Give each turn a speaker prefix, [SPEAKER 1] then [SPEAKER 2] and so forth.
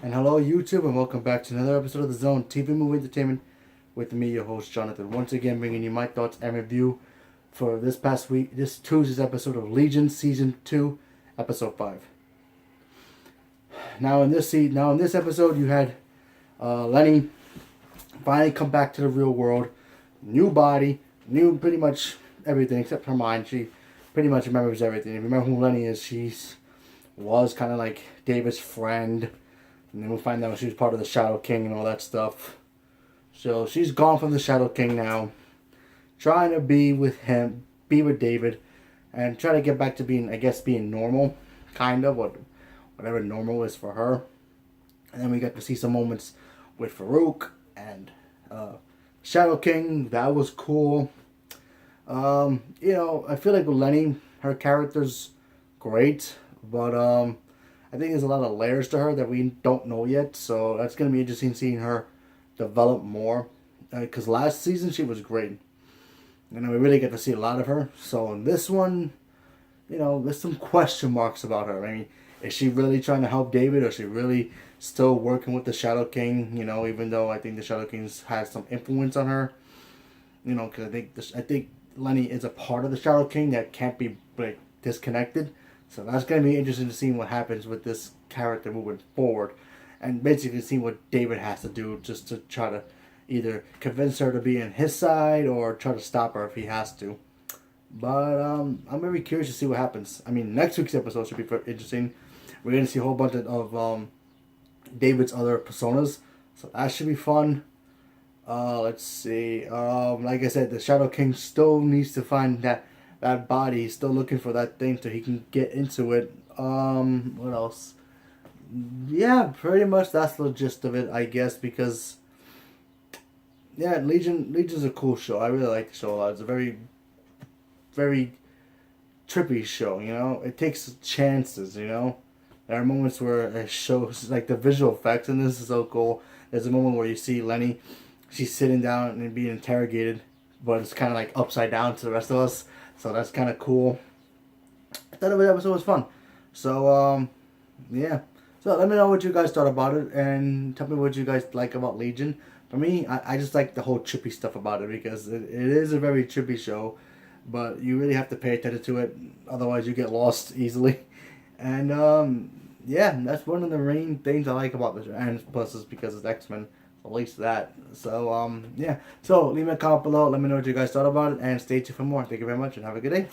[SPEAKER 1] And hello, YouTube, and welcome back to another episode of The Zone TV Movie Entertainment with me, your host, Jonathan. Once again, bringing you my thoughts and review for this Tuesday's episode of Legion Season 2, Episode 5. Now, in this episode, you had Lenny finally come back to the real world. New body, new pretty much everything except her mind. She pretty much remembers everything. If you remember who Lenny is, was kind of like David's friend. And then we find out she was part of the Shadow King and all that stuff. So she's gone from the Shadow King now. Trying to be with him, be with David. And try to get back to being normal. Kind of, whatever normal is for her. And then we got to see some moments with Farouk and Shadow King. That was cool. I feel like with Lenny, her character's great. But, I think there's a lot of layers to her that we don't know yet, so that's going to be interesting seeing her develop more. Because last season she was great. We really get to see a lot of her. So in this one, there's some question marks about her. I mean, is she really trying to help David, or is she really still working with the Shadow King? Even though I think the Shadow King has some influence on her. Because I think Lenny is a part of the Shadow King that can't be disconnected. So that's going to be interesting to see what happens with this character moving forward. And basically see what David has to do just to try to either convince her to be on his side or try to stop her if he has to. But I'm very curious to see what happens. I mean, next week's episode should be interesting. We're going to see a whole bunch of David's other personas. So that should be fun. Let's see. Like I said, the Shadow King still needs to find that body. He's still looking for that thing so he can get into it. What else? Yeah, pretty much that's the gist of it, I guess, because Legion's a cool show. I really like the show a lot. It's a very, very trippy show, It takes chances, There are moments where it shows, like, the visual effects, and this is so cool. There's a moment where you see Lenny, she's sitting down and being interrogated, but it's kind of like upside down to the rest of us. So that's kind of cool. I thought the episode was fun. So, yeah. So let me know what you guys thought about it. And tell me what you guys like about Legion. For me, I just like the whole trippy stuff about it. Because it is a very trippy show. But you really have to pay attention to it. Otherwise you get lost easily. And, yeah. That's one of the main things I like about this. And plus it's because it's X-Men. At least that. So, yeah. So, leave me a comment below. Let me know what you guys thought about it. And stay tuned for more. Thank you very much and have a good day.